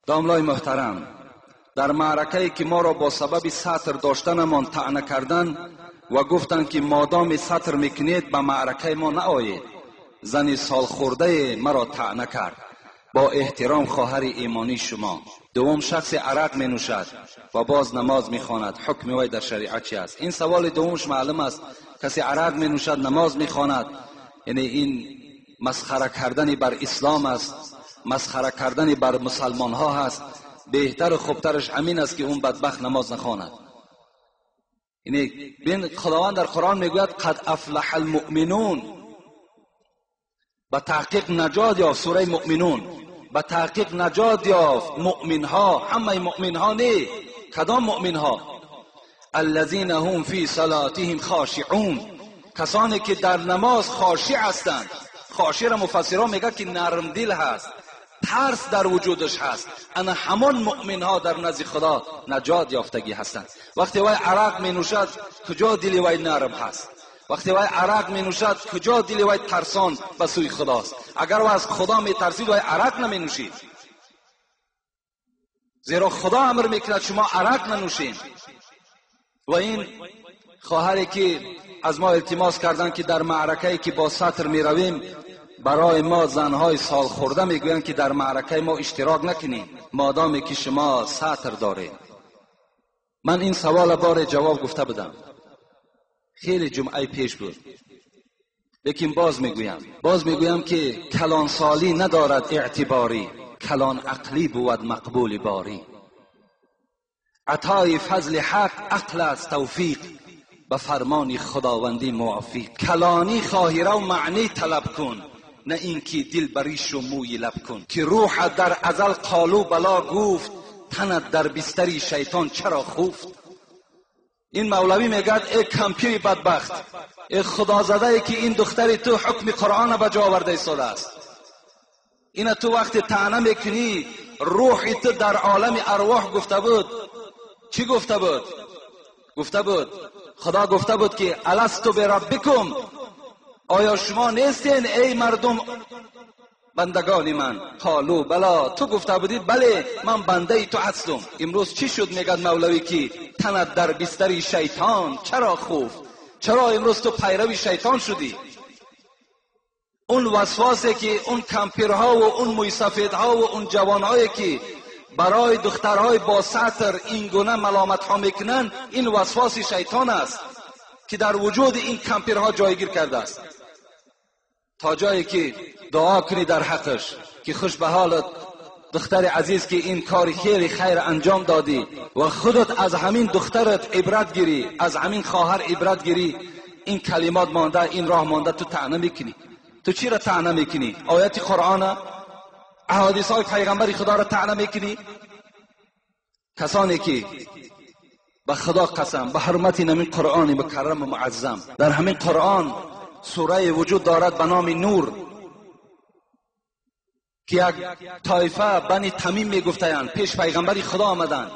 داملای محترم، در معرکه‌ای که ما را با سبب سطر داشتنمان طعنه کردن و گفتن که مادام سطر میکنید به معرکه ما نآیید، زن سال خورده مرا طعنه کرد. با احترام خواهر ایمانی شما. دوم، شخص عرق می نوشد و باز نماز می خواند، حکم وی در شریعت چی است؟ این سوال دومش معلوم است. کسی عرق می نوشد نماز می خواند، یعنی این مسخره کردن بر اسلام است، مسخره کردن بر مسلمان ها هست. بهتر و خوبترش همین است که اون بدبخت نماز نخواند. یعنی ببین خداوند در قرآن میگوید قد افلح المؤمنون، به تحقیق نجات یافت. سوره مؤمنون به تحقیق نجات یافت مؤمن ها، همه مؤمن ها نه. کدام مؤمن ها؟ الذين هم فی صلاتهم خاشعون، کسانی که در نماز خاشع هستند. خاشع را مفسران میگه که نرم دل هست، ترس در وجودش هست. انا همان مؤمن ها در نزد خدا نجات یافتگی هستند. وقتی وای عرق می نوشد کجا دل وای نرم هست؟ وقتی وای عرق می نوشد کجا دل وای ترسان به سوی خداست؟ اگر وای از خدا می ترسید وای عرق نمی نوشید، زیرا خدا امر میکند شما عرق ننوشین. و این خواهری که از ما التماس کردن که در معرکه‌ای که با سطر می رویم برای ما زنهای سال خورده میگویند که در معرکه ما اشتراک نکنیم مادامی که شما سطر دارید. من این سوال بار جواب گفته بودم، خیلی جمعه پیش بود، لیکن باز میگویم که کلان سالی ندارد اعتباری، کلان عقلی بود مقبول باری. عطای فضل حق عقل است توفیق، به فرمان خداوندی موافق. کلانی خواهی رو معنی طلب کن، نه اینکه دل بریش و موی لب کن. که روح در ازل قالو بلا گفت، تنت در بستری شیطان چرا خفت. این مولوی میگد ای کمپیر بدبخت، ای خدا زده ای که این دختری تو حکم قرآن به جا آورده ایستاده است. این تو وقتی طعنه میکنی روح تو در عالم ارواح گفته بود. چی گفته بود؟ گفته بود خدا گفته بود که الستو بربکم، آیا شما نیستین ای مردم بندگان من؟ قالو بلا، تو گفته بودی بله من بنده تو هستم. امروز چی شد؟ میگد مولوی که تنت در بستری شیطان چرا خفت. چرا امروز تو پیرو شیطان شدی؟ اون وسواسی که اون کمپیرها و اون موسفیدها و اون جوانهایی که برای دخترهای با سطر این گونه ملامت ها میکنن، این وسواس شیطان است که در وجود این کمپیرها جایگیر کرده است. تا جایی که دعا کنی در حقش که خوش به حالت دختر عزیز که این کار خیلی خیر انجام دادی و خودت از همین دخترت عبرت گیری، از همین خواهر عبرت گیری. این کلمات مانده، این راه مانده، تو طعنه میکنی. تو چی را طعنه میکنی؟ آیات قرآن، احادیث های پیغمبر خدا را طعنه میکنی؟ کسانی که به خدا قسم به حرمت همین قرآن مکرم و معظم، در همین قرآن سوره وجود دارد به نام نور که یک طایفه بنی تمیم میگفتند پیش پیغمبر خدا آمدند،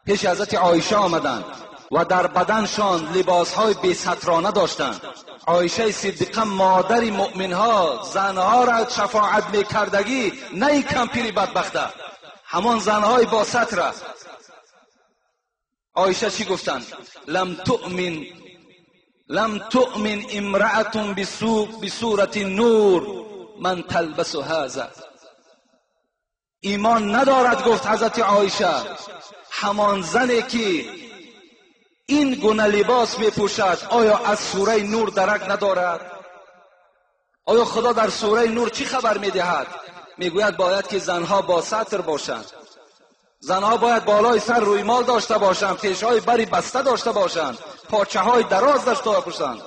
پیش حضرت عایشه آمدند و در بدنشان لباسهای بی سترانه داشتند. عایشه صدیقه مادر مؤمنها زنها را شفاعت میکردگی، نه این کمپیری بدبخته، همان زنهای با ستر. عایشه چی گفتند؟ لم تؤمن امرأة بصورت نور من تلبس هذا. ایمان ندارد، گفت حضرت عایشه، همان زنی که این گونه لباس می پوشد. آیا از سوره نور درک ندارد؟ آیا خدا در سوره نور چی خبر می دهد؟ می گوید باید که زنها با ستر باشند، زنها باید بالای سر رویمال داشته باشند، پیشهای بری بسته داشته باشند، پاچه های دراز داشته باشند،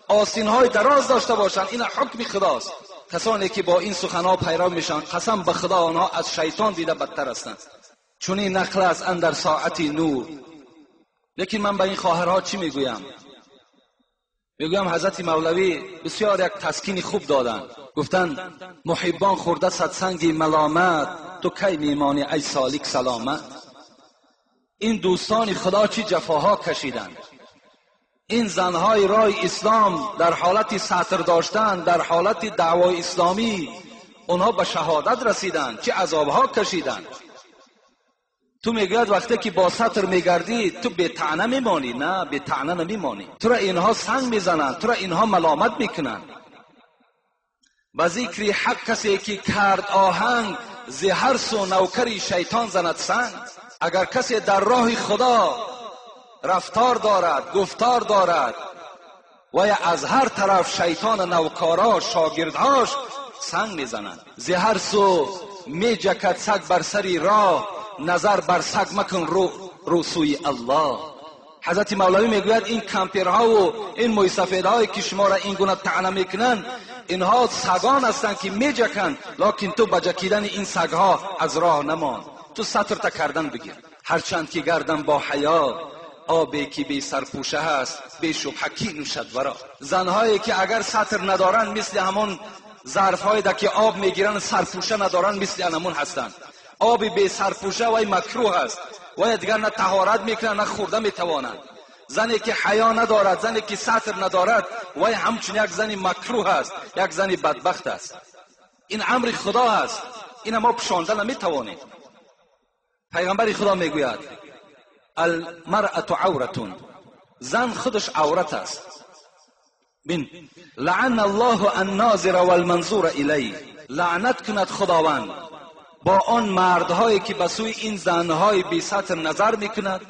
آستین های دراز داشته باشند. این حکم خداست. کسانی که با این سخنها پیرو میشن قسم به خدا آنها از شیطان دیده بدتر هستند. چون این نقل است اندر ساعت نور. لیکن من به این خواهرها چی میگویم؟ میگویم حضرت مولوی بسیار یک تسکین خوب دادن. گفتن محبان خورده صد سنگ ملامت، تو کی میمانی ای سالک سلامت. این دوستان خدا چی جفاها کشیدند. این زنهای راه اسلام در حالت سطر داشتن، در حالت دعوای اسلامی، اونها به شهادت رسیدند، چه عذابها کشیدند. تو میگوید وقتی که با سطر میگردی تو به طعنه میمانی. نه، به طعنه نمیمانی. تو را اینها سنگ میزنند، تو را اینها ملامت میکنند. به ذکر حق کسی که کرد آهنگ، ز هر سو نوکری شیطان زند سنگ. اگر کسی در راه خدا رفتار دارد، گفتار دارد و از هر طرف شیطان نوکارا شاگردهاش سنگ میزنند. ز هر سو میجکد سگ بر سری راه، نظر بر سگ مکن رو سوی الله. حضرت مولوی میگوید این کمپیرها و این موی سفیدهای که شما را این گونه طعنه میکنند، اینها سگان هستند که میجکند، لکن تو با جکیدن این سگها از راه نمان. تو سطر تا کردن بگیر. هرچند که گردن با حیا، آبی که بی سرپوشه هست بی شبهه کی نوشد ورا. زنهایی که اگر سطر ندارند مثل همون ظرفهای دا که آب میگیرن سرپوشه ندارند مثل همون هستند. آب بی سرپوشه وای مکروه است، وای دیگر نه طهارت میکنند نه خورده میتوانند. زنی که حیا ندارد، زنی که سطر ندارد، وای همچون یک زنی مکروه است، یک زنی بدبخت است. این امر خدا است، این ما پشانده نمیتوانیم. پیغمبر خدا میگوید المرأة عورة، زن خودش عورت است. بین لعن الله الناظر والمنظور الیه، لعنت کند خداوند با آن مردهایی که به سوی این زنهای بی سطر نظر میکند،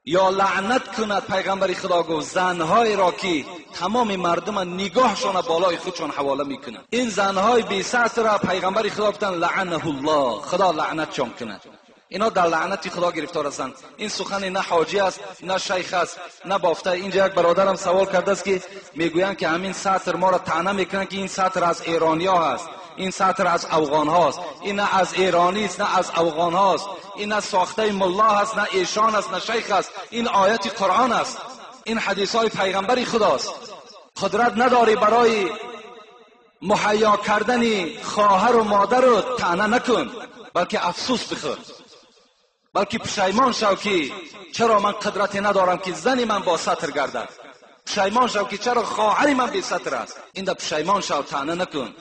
یا لعنت کند پیغمبر خدا گفت زنهای را که تمام مردم نگاهشان بالای خودشان حواله میکنند. این زنهای بی سطر را پیغمبر خدا گفتن لعنه الله، خدا لعنتشان کند. اینا در لعنت خدا گرفتار هستند. این سخن نه حاجی است نه شیخ است نه بافته. اینجا یک برادرم سوال کرده است که میگویند که همین سطر ما را طعنه میکنند که این سطر از ایرانیا هست، این سطر از افغان هاست. این نه از ایرانی است نه از افغان هاست، این نه ساخته ملا هست نه ایشان است نه شیخ است. این آیت قرآن است، این حدیث های پیغمبر خداست. قدرت نداری برای مهیا کردن خواهر و مادر رو طعنه نکن، بلکه افسوس بخور، بلکه پشیمان شو که چرا من قدرتی ندارم که زنی من با سطر گردد. پشیمان شو که چرا خواهری من بی سطر است. این دا پشیمان شو، طعنه نکن.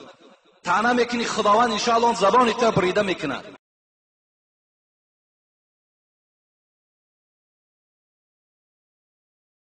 طعنه میکنی خداوند انشاءالله زبان تو بریده میکند.